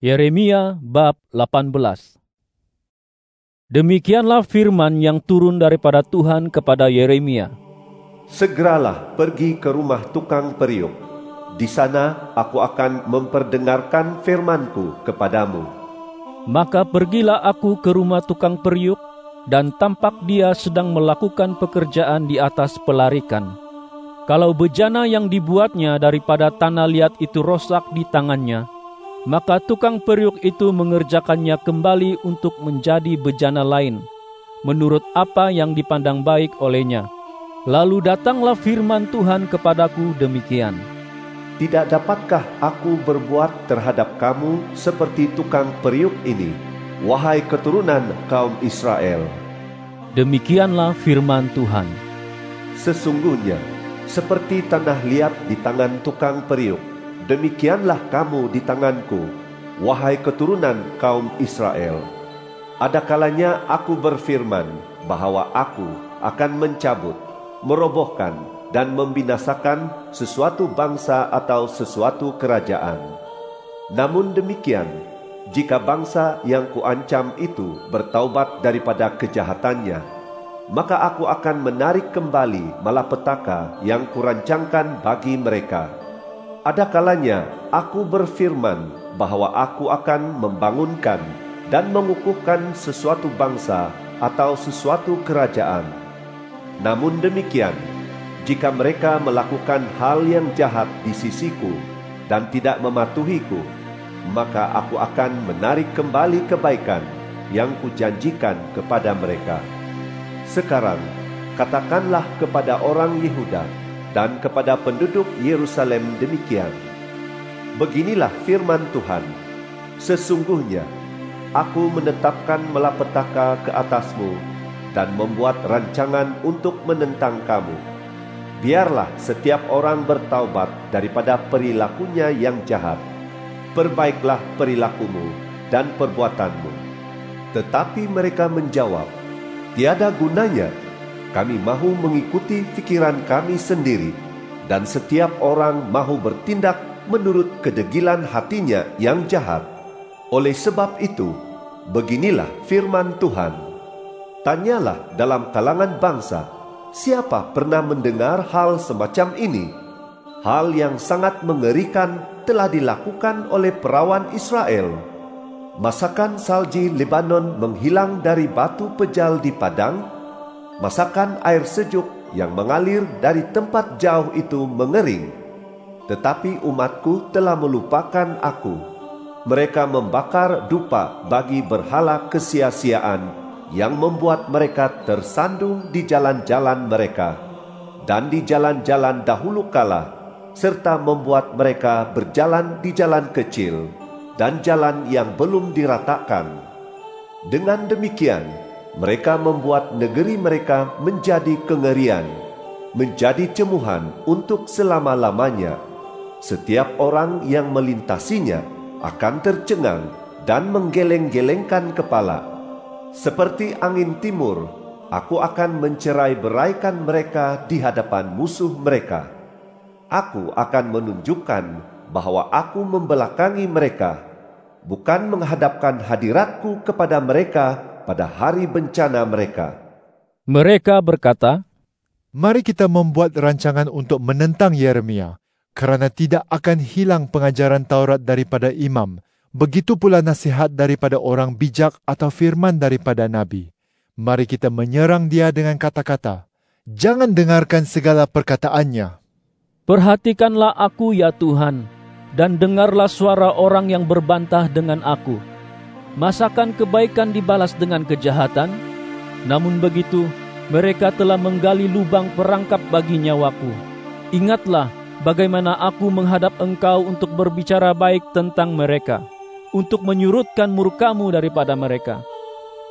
Yeremia bab 18. Demikianlah firman yang turun daripada Tuhan kepada Yeremia. Segeralah pergi ke rumah tukang periuk. Di sana aku akan memperdengarkan firman-Ku kepadamu. Maka pergilah aku ke rumah tukang periuk, dan tampak dia sedang melakukan pekerjaan di atas pelarikan. Kalau bejana yang dibuatnya daripada tanah liat itu rosak di tangannya, maka tukang periuk itu mengerjakannya kembali untuk menjadi bejana lain, menurut apa yang dipandang baik olehnya. Lalu datanglah firman Tuhan kepadaku demikian. Tidak dapatkah aku berbuat terhadap kamu seperti tukang periuk ini, wahai keturunan kaum Israel? Demikianlah firman Tuhan. Sesungguhnya, seperti tanah liat di tangan tukang periuk, demikianlah kamu di tanganku, wahai keturunan kaum Israel. Ada kalanya aku berfirman bahwa aku akan mencabut, merobohkan, dan membinasakan sesuatu bangsa atau sesuatu kerajaan. Namun demikian, jika bangsa yang kuancam itu bertaubat daripada kejahatannya, maka aku akan menarik kembali malapetaka yang kurancangkan bagi mereka. Ada kalanya aku berfirman bahwa aku akan membangunkan dan mengukuhkan sesuatu bangsa atau sesuatu kerajaan. Namun demikian, jika mereka melakukan hal yang jahat di sisiku dan tidak mematuhiku, maka aku akan menarik kembali kebaikan yang kujanjikan kepada mereka. Sekarang, katakanlah kepada orang Yehuda dan kepada penduduk Yerusalem demikian. Beginilah firman Tuhan, sesungguhnya aku menetapkan malapetaka ke atasmu dan membuat rancangan untuk menentang kamu. Biarlah setiap orang bertaubat daripada perilakunya yang jahat. Perbaiklah perilakumu dan perbuatanmu. Tetapi mereka menjawab, tiada gunanya. Kami mahu mengikuti fikiran kami sendiri, dan setiap orang mahu bertindak menurut kedegilan hatinya yang jahat. Oleh sebab itu, beginilah firman Tuhan. Tanyalah dalam kalangan bangsa, siapa pernah mendengar hal semacam ini? Hal yang sangat mengerikan telah dilakukan oleh perawan Israel. Masakan salji Lebanon menghilang dari batu pejal di padang? Masakan air sejuk yang mengalir dari tempat jauh itu mengering? Tetapi umatku telah melupakan aku. Mereka membakar dupa bagi berhala kesia-siaan yang membuat mereka tersandung di jalan-jalan mereka dan di jalan-jalan dahulu kala, serta membuat mereka berjalan di jalan kecil dan jalan yang belum diratakan. Dengan demikian, mereka membuat negeri mereka menjadi kengerian, menjadi cemuhan untuk selama-lamanya. Setiap orang yang melintasinya akan tercengang dan menggeleng-gelengkan kepala. Seperti angin timur, aku akan mencerai-beraikan mereka di hadapan musuh mereka. Aku akan menunjukkan bahwa aku membelakangi mereka, bukan menghadapkan hadiratku kepada mereka pada hari bencana mereka. Mereka berkata, mari kita membuat rancangan untuk menentang Yeremia, kerana tidak akan hilang pengajaran Taurat daripada imam, begitu pula nasihat daripada orang bijak atau firman daripada Nabi. Mari kita menyerang dia dengan kata-kata. Jangan dengarkan segala perkataannya. perhatikanlah aku ya Tuhan, dan dengarlah suara orang yang berbantah dengan aku. Masakan kebaikan dibalas dengan kejahatan? Namun begitu, mereka telah menggali lubang perangkap bagi nyawaku. Ingatlah bagaimana aku menghadap Engkau untuk berbicara baik tentang mereka, untuk menyurutkan murkamu daripada mereka.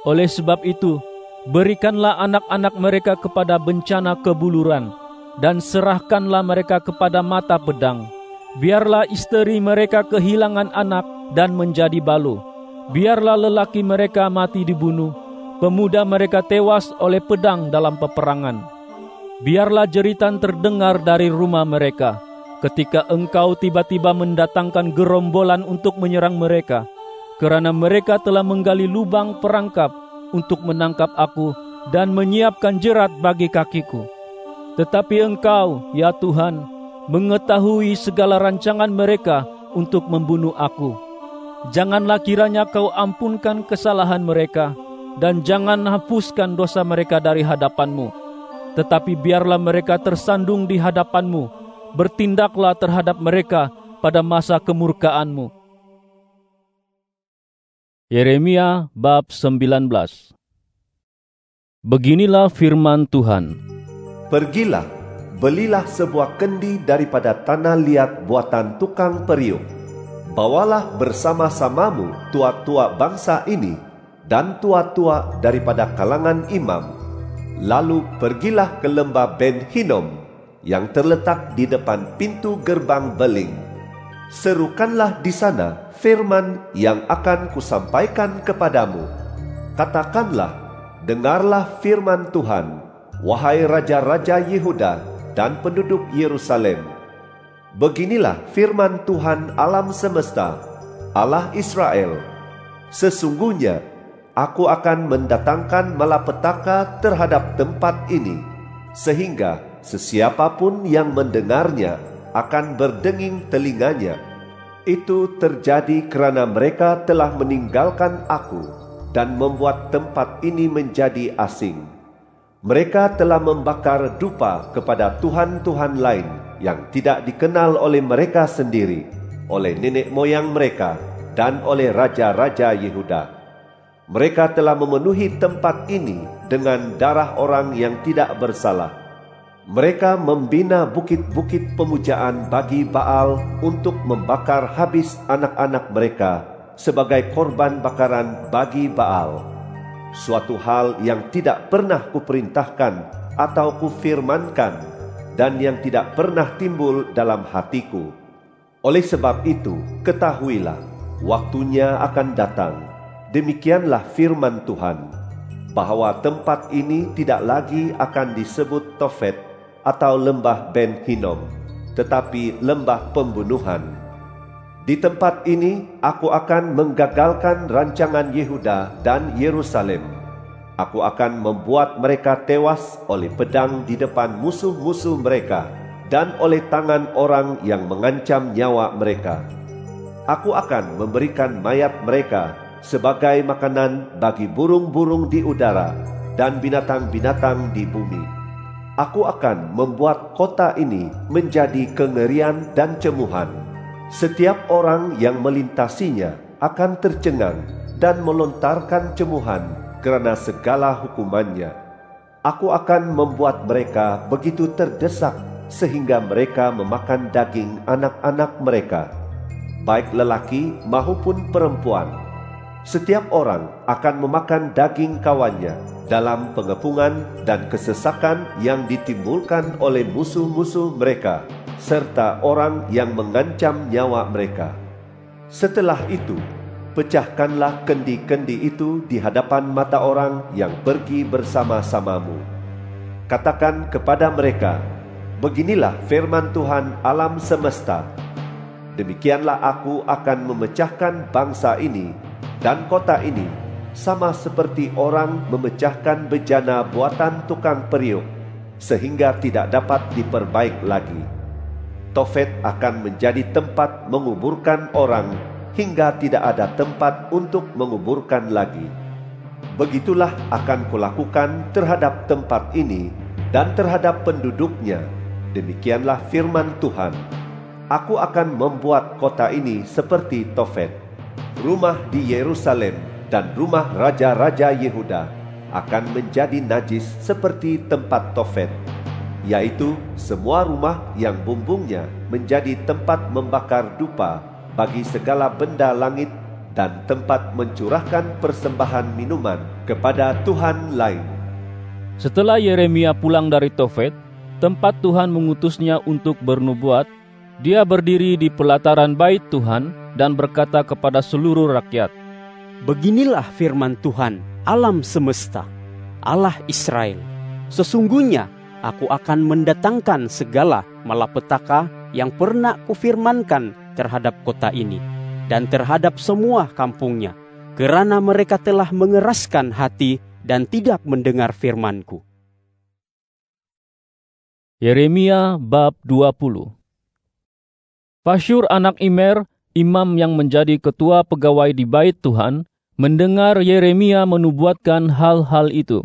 Oleh sebab itu, berikanlah anak-anak mereka kepada bencana kebuluran, dan serahkanlah mereka kepada mata pedang. Biarlah isteri mereka kehilangan anak dan menjadi balo. Biarlah lelaki mereka mati dibunuh, pemuda mereka tewas oleh pedang dalam peperangan. Biarlah jeritan terdengar dari rumah mereka, ketika Engkau tiba-tiba mendatangkan gerombolan untuk menyerang mereka, karena mereka telah menggali lubang perangkap untuk menangkap aku dan menyiapkan jerat bagi kakiku. Tetapi Engkau, ya Tuhan, mengetahui segala rancangan mereka untuk membunuh aku. Janganlah kiranya Kau ampunkan kesalahan mereka, dan jangan hapuskan dosa mereka dari hadapan-Mu. Tetapi biarlah mereka tersandung di hadapan-Mu, bertindaklah terhadap mereka pada masa kemurkaan-Mu. Yeremia bab 19. Beginilah firman Tuhan. Pergilah, belilah sebuah kendi daripada tanah liat buatan tukang periuk. Bawalah bersama-samamu tua-tua bangsa ini dan tua-tua daripada kalangan imam. Lalu pergilah ke lembah Ben Hinnom yang terletak di depan pintu gerbang beling. Serukanlah di sana firman yang akan kusampaikan kepadamu. Katakanlah, dengarlah firman Tuhan, wahai raja-raja Yehuda dan penduduk Yerusalem. Beginilah firman Tuhan alam semesta, Allah Israel. Sesungguhnya aku akan mendatangkan malapetaka terhadap tempat ini, sehingga sesiapapun yang mendengarnya akan berdenging telinganya. Itu terjadi kerana mereka telah meninggalkan aku dan membuat tempat ini menjadi asing. Mereka telah membakar dupa kepada tuhan-tuhan lain yang tidak dikenal oleh mereka sendiri, oleh nenek moyang mereka dan oleh raja-raja Yehuda. Mereka telah memenuhi tempat ini dengan darah orang yang tidak bersalah. Mereka membina bukit-bukit pemujaan bagi Baal untuk membakar habis anak-anak mereka sebagai korban bakaran bagi Baal. Suatu hal yang tidak pernah kuperintahkan atau kufirmankan dan yang tidak pernah timbul dalam hatiku. Oleh sebab itu, ketahuilah, waktunya akan datang. Demikianlah firman Tuhan, bahwa tempat ini tidak lagi akan disebut Tofet atau lembah Ben Hinnom, tetapi lembah pembunuhan. Di tempat ini aku akan menggagalkan rancangan Yehuda dan Yerusalem. Aku akan membuat mereka tewas oleh pedang di depan musuh-musuh mereka dan oleh tangan orang yang mengancam nyawa mereka. Aku akan memberikan mayat mereka sebagai makanan bagi burung-burung di udara dan binatang-binatang di bumi. Aku akan membuat kota ini menjadi kengerian dan cemuhan. Setiap orang yang melintasinya akan tercengang dan melontarkan cemuhan kerana segala hukumannya. Aku akan membuat mereka begitu terdesak sehingga mereka memakan daging anak-anak mereka, baik lelaki maupun perempuan. Setiap orang akan memakan daging kawannya dalam pengepungan dan kesesakan yang ditimbulkan oleh musuh-musuh mereka, serta orang yang mengancam nyawa mereka. Setelah itu, pecahkanlah kendi-kendi itu di hadapan mata orang yang pergi bersama-samamu. Katakan kepada mereka, beginilah firman Tuhan alam semesta. Demikianlah aku akan memecahkan bangsa ini dan kota ini, sama seperti orang memecahkan bejana buatan tukang periuk, sehingga tidak dapat diperbaik lagi. Tofet akan menjadi tempat menguburkan orang, hingga tidak ada tempat untuk menguburkan lagi. Begitulah akan kulakukan terhadap tempat ini dan terhadap penduduknya. Demikianlah firman Tuhan. Aku akan membuat kota ini seperti Tofet. Rumah di Yerusalem dan rumah raja-raja Yehuda akan menjadi najis seperti tempat Tofet, yaitu semua rumah yang bumbungnya menjadi tempat membakar dupa bagi segala benda langit dan tempat mencurahkan persembahan minuman kepada Tuhan lain. Setelah Yeremia pulang dari Tofet, tempat Tuhan mengutusnya untuk bernubuat, dia berdiri di pelataran bait Tuhan dan berkata kepada seluruh rakyat, Beginilah firman Tuhan, alam semesta, Allah Israel. Sesungguhnya aku akan mendatangkan segala malapetaka yang pernah kufirmankan terhadap kota ini. dan terhadap semua kampungnya, kerana mereka telah mengeraskan hati dan tidak mendengar firman-Ku. Yeremia bab 20. Pasyur anak Immer, imam yang menjadi ketua pegawai di bait Tuhan, mendengar Yeremia menubuatkan hal-hal itu.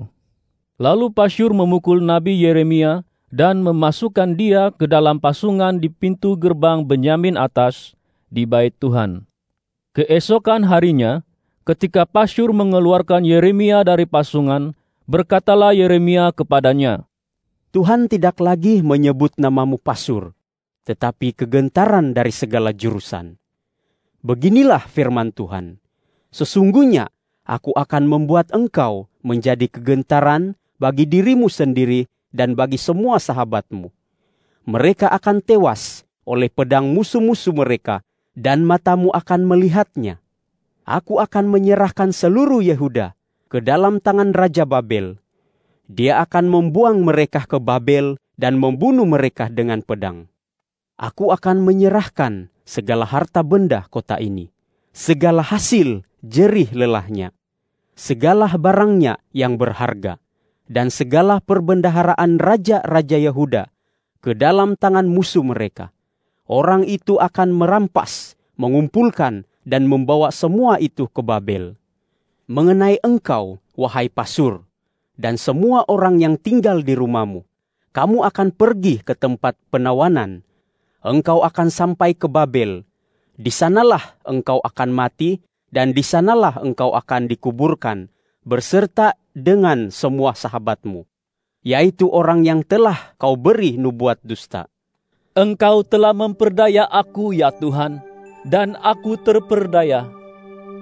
Lalu Pasyur memukul Nabi Yeremia dan memasukkan dia ke dalam pasungan di pintu gerbang Benyamin atas di bait Tuhan. Keesokan harinya, ketika Pasyur mengeluarkan Yeremia dari pasungan, berkatalah Yeremia kepadanya, Tuhan tidak lagi menyebut namamu Pasyur, tetapi kegentaran dari segala jurusan. Beginilah firman Tuhan, sesungguhnya aku akan membuat engkau menjadi kegentaran bagi dirimu sendiri dan bagi semua sahabatmu. Mereka akan tewas oleh pedang musuh-musuh mereka, dan matamu akan melihatnya. Aku akan menyerahkan seluruh Yehuda ke dalam tangan Raja Babel. Dia akan membuang mereka ke Babel dan membunuh mereka dengan pedang. Aku akan menyerahkan segala harta benda kota ini, segala hasil jerih lelahnya, segala barangnya yang berharga, dan segala perbendaharaan raja-raja Yehuda ke dalam tangan musuh mereka. Orang itu akan merampas, mengumpulkan, dan membawa semua itu ke Babel. Mengenai engkau, wahai Pasyur, dan semua orang yang tinggal di rumahmu, kamu akan pergi ke tempat penawanan. Engkau akan sampai ke Babel. Di sanalah engkau akan mati, dan di sanalah engkau akan dikuburkan, berserta dengan semua sahabatmu, yaitu orang yang telah kau beri nubuat dusta. Engkau telah memperdaya aku, ya Tuhan, dan aku terperdaya.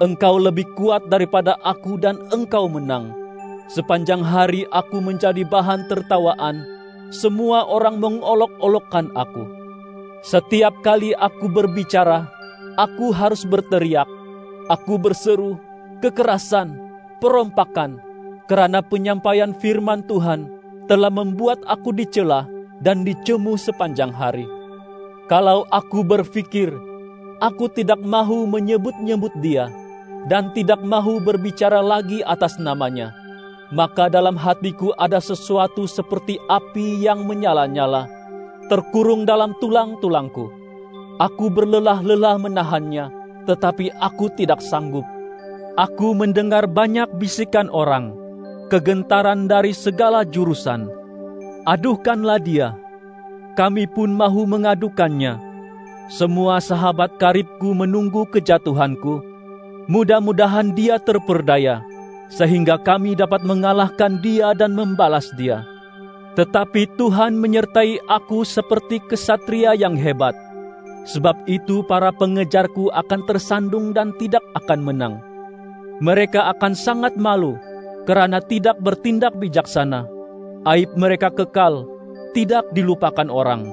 Engkau lebih kuat daripada aku dan engkau menang. Sepanjang hari aku menjadi bahan tertawaan. Semua orang mengolok-olokkan aku. Setiap kali aku berbicara, aku harus berteriak. Aku berseru, kekerasan, perompakan, karena penyampaian firman Tuhan telah membuat aku dicela dan dicemu sepanjang hari. Kalau aku berfikir, aku tidak mahu menyebut-nyebut dia, dan tidak mahu berbicara lagi atas namanya, maka dalam hatiku ada sesuatu seperti api yang menyala-nyala, terkurung dalam tulang-tulangku. Aku berlelah-lelah menahannya, tetapi aku tidak sanggup. Aku mendengar banyak bisikan orang, kegentaran dari segala jurusan. Aduhkanlah dia, kami pun mahu mengadukannya. Semua sahabat karibku menunggu kejatuhanku. Mudah-mudahan dia terperdaya, sehingga kami dapat mengalahkan dia dan membalas dia. Tetapi Tuhan menyertai aku seperti kesatria yang hebat. Sebab itu para pengejarku akan tersandung dan tidak akan menang. Mereka akan sangat malu kerana tidak bertindak bijaksana. Aib mereka kekal, tidak dilupakan orang.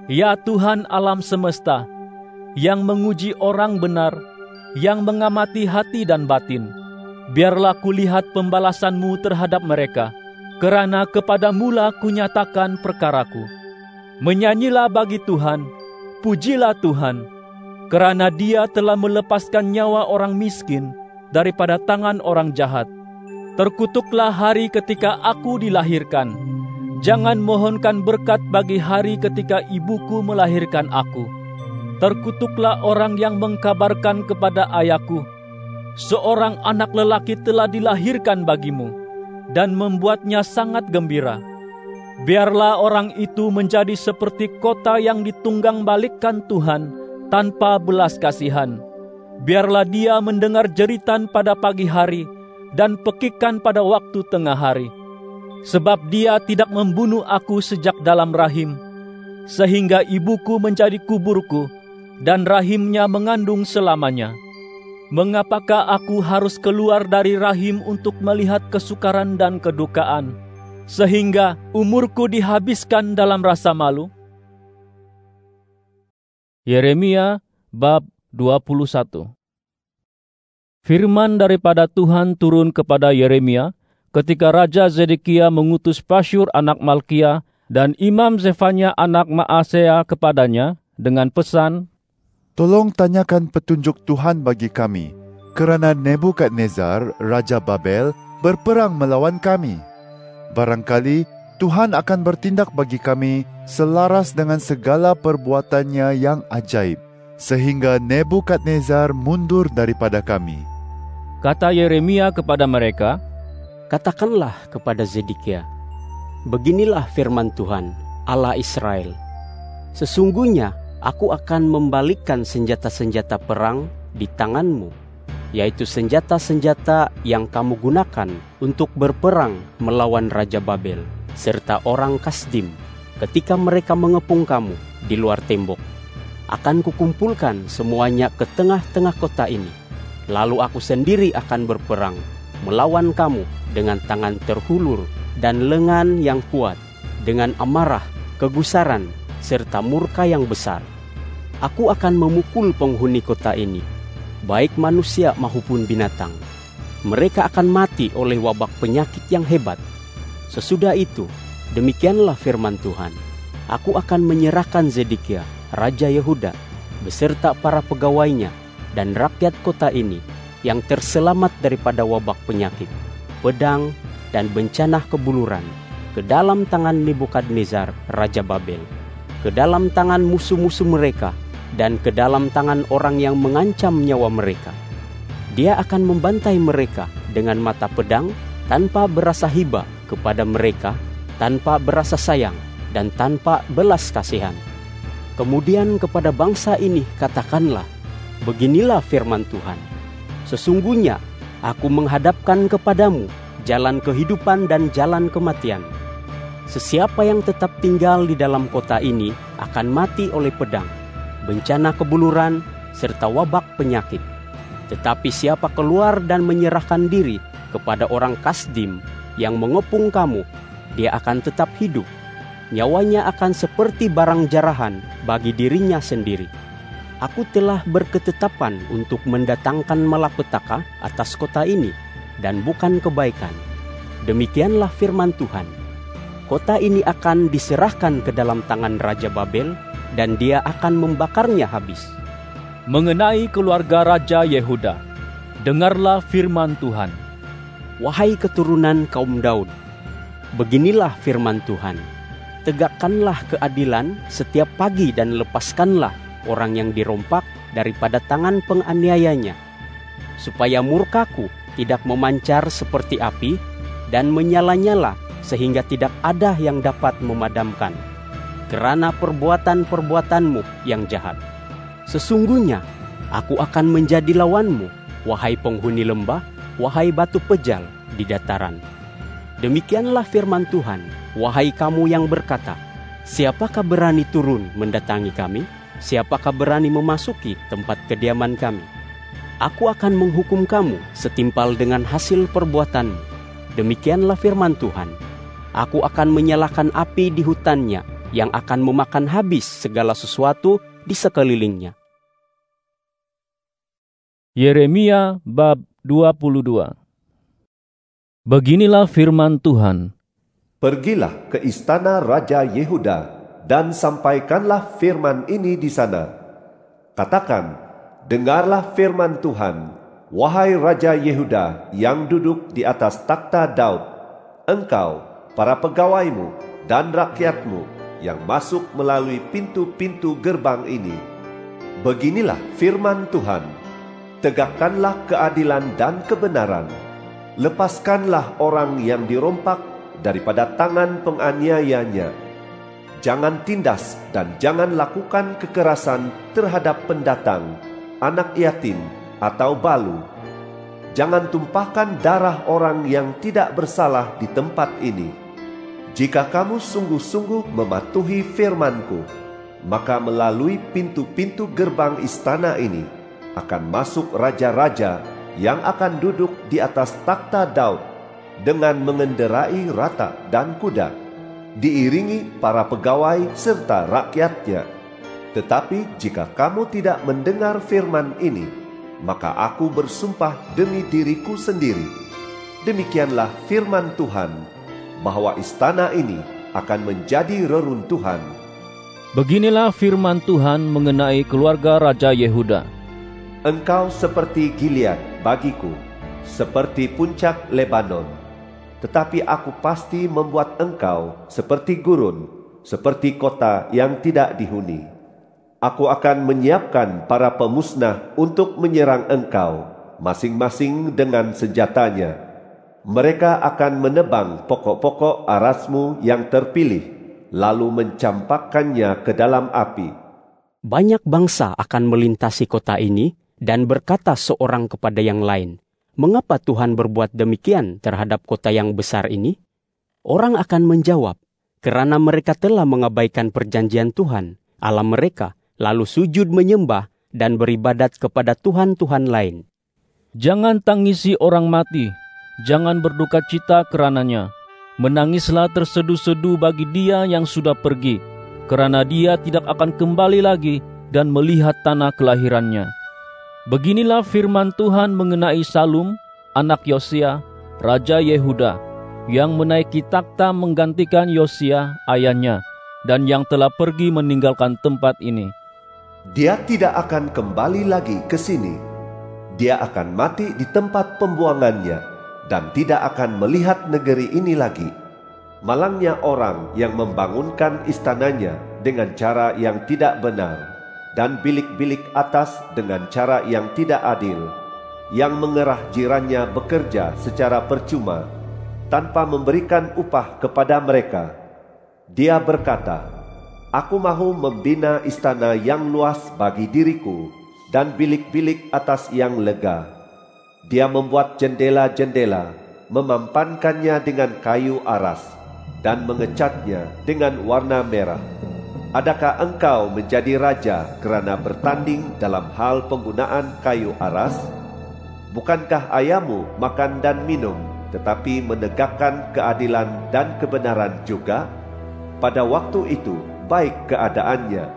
Ya Tuhan alam semesta, yang menguji orang benar, yang mengamati hati dan batin, biarlah kulihat pembalasan-Mu terhadap mereka, kerana kepadamu-lah kunyatakan perkaraku. Menyanyilah bagi Tuhan, pujilah Tuhan, kerana Dia telah melepaskan nyawa orang miskin daripada tangan orang jahat. Terkutuklah hari ketika aku dilahirkan. Jangan mohonkan berkat bagi hari ketika ibuku melahirkan aku. Terkutuklah orang yang mengkabarkan kepada ayahku, seorang anak lelaki telah dilahirkan bagimu, dan membuatnya sangat gembira. Biarlah orang itu menjadi seperti kota yang ditunggang balikkan Tuhan tanpa belas kasihan. Biarlah dia mendengar jeritan pada pagi hari dan pekikan pada waktu tengah hari. Sebab dia tidak membunuh aku sejak dalam rahim, sehingga ibuku menjadi kuburku, dan rahimnya mengandung selamanya. Mengapakah aku harus keluar dari rahim untuk melihat kesukaran dan kedukaan, sehingga umurku dihabiskan dalam rasa malu? Yeremia bab 21. Firman daripada Tuhan turun kepada Yeremia ketika Raja Zedekia mengutus Pasyur anak Malkia dan Imam Zefanya anak Maasea kepadanya dengan pesan, Tolong tanyakan petunjuk Tuhan bagi kami, kerana Nebukadnezar, Raja Babel, berperang melawan kami. Barangkali Tuhan akan bertindak bagi kami selaras dengan segala perbuatannya yang ajaib, sehingga Nebukadnezar mundur daripada kami. Kata Yeremia kepada mereka, Katakanlah kepada Zedekia, beginilah firman Tuhan, Allah Israel. Sesungguhnya aku akan membalikkan senjata-senjata perang di tanganmu, yaitu senjata-senjata yang kamu gunakan untuk berperang melawan Raja Babel, serta orang Kasdim, ketika mereka mengepung kamu di luar tembok. Akan kukumpulkan semuanya ke tengah-tengah kota ini, lalu aku sendiri akan berperang melawan kamu dengan tangan terhulur dan lengan yang kuat, dengan amarah, kegusaran, serta murka yang besar. Aku akan memukul penghuni kota ini, baik manusia maupun binatang. Mereka akan mati oleh wabak penyakit yang hebat. Sesudah itu, demikianlah firman Tuhan, aku akan menyerahkan Zedekia, Raja Yehuda, beserta para pegawainya dan rakyat kota ini yang terselamat daripada wabak penyakit, pedang, dan bencana kebuluran, ke dalam tangan Nebukadnezar, Raja Babel, ke dalam tangan musuh-musuh mereka, dan ke dalam tangan orang yang mengancam nyawa mereka. Dia akan membantai mereka dengan mata pedang, tanpa berasa hiba kepada mereka, tanpa berasa sayang, dan tanpa belas kasihan. Kemudian kepada bangsa ini katakanlah, beginilah firman Tuhan, sesungguhnya aku menghadapkan kepadamu jalan kehidupan dan jalan kematian. Sesiapa yang tetap tinggal di dalam kota ini akan mati oleh pedang, bencana kebuluran, serta wabak penyakit. Tetapi siapa keluar dan menyerahkan diri kepada orang Kasdim yang mengepung kamu, dia akan tetap hidup. Nyawanya akan seperti barang jarahan bagi dirinya sendiri. Aku telah berketetapan untuk mendatangkan malapetaka atas kota ini, dan bukan kebaikan. Demikianlah firman Tuhan. Kota ini akan diserahkan ke dalam tangan Raja Babel, dan dia akan membakarnya habis. mengenai keluarga Raja Yehuda, dengarlah firman Tuhan. Wahai keturunan kaum Daud, beginilah firman Tuhan. Tegakkanlah keadilan setiap pagi dan lepaskanlah orang yang dirompak daripada tangan penganiayanya, supaya murkaku tidak memancar seperti api dan menyala-nyala sehingga tidak ada yang dapat memadamkan, kerana perbuatan-perbuatanmu yang jahat. Sesungguhnya aku akan menjadi lawanmu, wahai penghuni lembah, wahai batu pejal di dataran. Demikianlah firman Tuhan, wahai kamu yang berkata, siapakah berani turun mendatangi kami? Siapakah berani memasuki tempat kediaman kami? Aku akan menghukum kamu setimpal dengan hasil perbuatanmu. Demikianlah firman Tuhan. Aku akan menyalakan api di hutannya yang akan memakan habis segala sesuatu di sekelilingnya. Yeremia bab 22. Beginilah firman Tuhan. Pergilah ke istana Raja Yehuda dan sampaikanlah firman ini di sana. Katakan, dengarlah firman Tuhan, wahai Raja Yehuda yang duduk di atas takhta Daud, engkau, para pegawaimu dan rakyatmu yang masuk melalui pintu-pintu gerbang ini. Beginilah firman Tuhan, tegakkanlah keadilan dan kebenaran. Lepaskanlah orang yang dirompak daripada tangan penganiayanya. Jangan tindas dan jangan lakukan kekerasan terhadap pendatang, anak yatim atau balu. Jangan tumpahkan darah orang yang tidak bersalah di tempat ini. Jika kamu sungguh-sungguh mematuhi firman-Ku, maka melalui pintu-pintu gerbang istana ini akan masuk raja-raja yang akan duduk di atas takhta Daud dengan mengenderai rata dan kuda, diiringi para pegawai serta rakyatnya. Tetapi jika kamu tidak mendengar firman ini, maka aku bersumpah demi diriku sendiri, demikianlah firman Tuhan, bahwa istana ini akan menjadi reruntuhan. Beginilah firman Tuhan mengenai keluarga Raja Yehuda. Engkau seperti Gilead bagiku, seperti puncak Lebanon. Tetapi aku pasti membuat engkau seperti gurun, seperti kota yang tidak dihuni. Aku akan menyiapkan para pemusnah untuk menyerang engkau, masing-masing dengan senjatanya. Mereka akan menebang pokok-pokok arasmu yang terpilih, lalu mencampakkannya ke dalam api. Banyak bangsa akan melintasi kota ini, dan berkata seorang kepada yang lain, "Mengapa Tuhan berbuat demikian terhadap kota yang besar ini?" Orang akan menjawab, "Karena mereka telah mengabaikan perjanjian Tuhan, Allah mereka, lalu sujud menyembah dan beribadat kepada tuhan-tuhan lain." Jangan tangisi orang mati, jangan berduka cita kerananya. Menangislah terseduh-seduh bagi dia yang sudah pergi, karena dia tidak akan kembali lagi dan melihat tanah kelahirannya. Beginilah firman Tuhan mengenai Salum, anak Yosia, Raja Yehuda, yang menaiki takhta menggantikan Yosia, ayahnya, dan yang telah pergi meninggalkan tempat ini. Dia tidak akan kembali lagi ke sini. Dia akan mati di tempat pembuangannya, dan tidak akan melihat negeri ini lagi. Malangnya orang yang membangunkan istananya dengan cara yang tidak benar, dan bilik-bilik atas dengan cara yang tidak adil, yang mengerah jirannya bekerja secara percuma, tanpa memberikan upah kepada mereka. Dia berkata, "Aku mahu membina istana yang luas bagi diriku, dan bilik-bilik atas yang lega." Dia membuat jendela-jendela, memampankannya dengan kayu aras, dan mengecatnya dengan warna merah. Adakah engkau menjadi raja kerana bertanding dalam hal penggunaan kayu aras? Bukankah ayahmu makan dan minum, tetapi menegakkan keadilan dan kebenaran juga? Pada waktu itu baik keadaannya.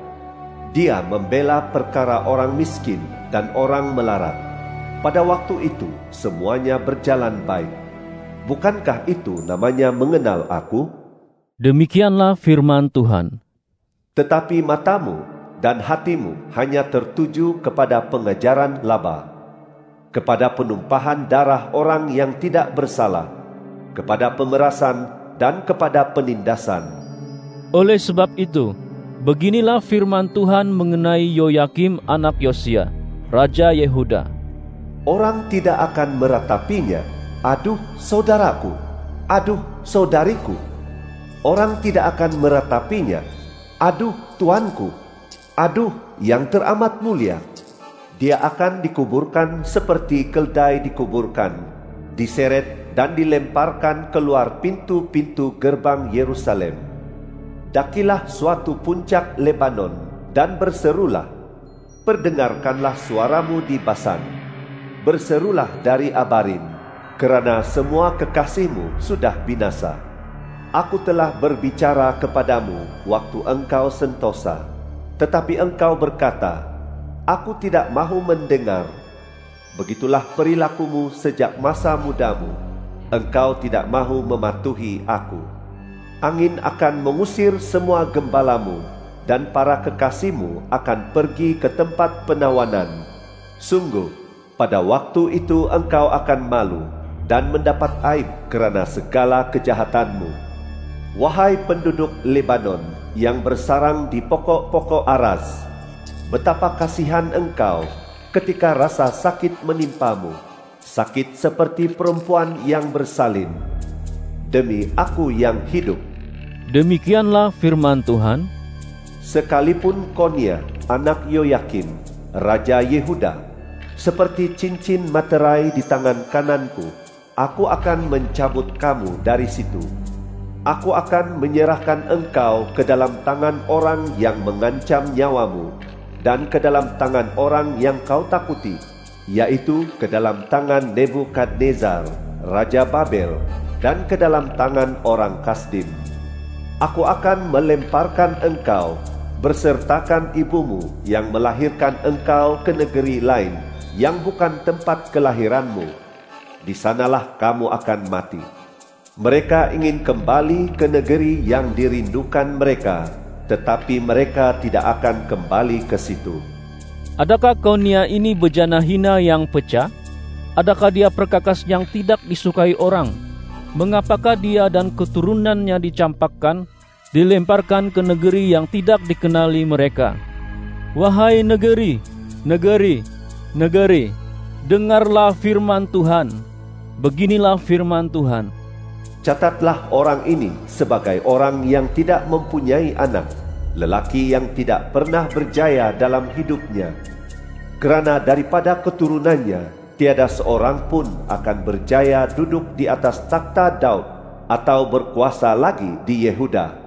Dia membela perkara orang miskin dan orang melarat. Pada waktu itu semuanya berjalan baik. Bukankah itu namanya mengenal aku? Demikianlah firman Tuhan. Tetapi matamu dan hatimu hanya tertuju kepada pengejaran laba, kepada penumpahan darah orang yang tidak bersalah, kepada pemerasan dan kepada penindasan. Oleh sebab itu, beginilah firman Tuhan mengenai Yoyakim anak Yosia, Raja Yehuda. Orang tidak akan meratapinya, "Aduh saudaraku, aduh saudariku." Orang tidak akan meratapinya, "Aduh tuanku, aduh yang teramat mulia." Dia akan dikuburkan seperti keldai dikuburkan, diseret dan dilemparkan keluar pintu-pintu gerbang Yerusalem. Dakilah suatu puncak Lebanon dan berserulah. Perdengarkanlah suaramu di Basan. Berserulah dari Abarim, kerana semua kekasihmu sudah binasa. Aku telah berbicara kepadamu waktu engkau sentosa, tetapi engkau berkata, "Aku tidak mahu mendengar." Begitulah perilakumu sejak masa mudamu. Engkau tidak mahu mematuhi aku. Angin akan mengusir semua gembalamu, dan para kekasihmu akan pergi ke tempat penawanan. Sungguh, pada waktu itu engkau akan malu dan mendapat aib kerana segala kejahatanmu. Wahai penduduk Lebanon yang bersarang di pokok-pokok aras, betapa kasihan engkau ketika rasa sakit menimpamu, sakit seperti perempuan yang bersalin. Demi aku yang hidup, Demikianlah firman Tuhan. Sekalipun Konia anak Yoyakim, Raja Yehuda, seperti cincin materai di tangan kananku, aku akan mencabut kamu dari situ. Aku akan menyerahkan engkau ke dalam tangan orang yang mengancam nyawamu, dan ke dalam tangan orang yang kau takuti, yaitu ke dalam tangan Nebukadnezar, Raja Babel, dan ke dalam tangan orang Kasdim. Aku akan melemparkan engkau bersertakan ibumu yang melahirkan engkau ke negeri lain yang bukan tempat kelahiranmu. Di sanalah kamu akan mati. Mereka ingin kembali ke negeri yang dirindukan mereka, tetapi mereka tidak akan kembali ke situ. Adakah Konia ini bejana hina yang pecah? Adakah dia perkakas yang tidak disukai orang? Mengapakah dia dan keturunannya dicampakkan, dilemparkan ke negeri yang tidak dikenali mereka? Wahai negeri, negeri, negeri, dengarlah firman Tuhan. Beginilah firman Tuhan. Catatlah orang ini sebagai orang yang tidak mempunyai anak, lelaki yang tidak pernah berjaya dalam hidupnya. Kerana daripada keturunannya, tiada seorang pun akan berjaya duduk di atas takhta Daud atau berkuasa lagi di Yehuda.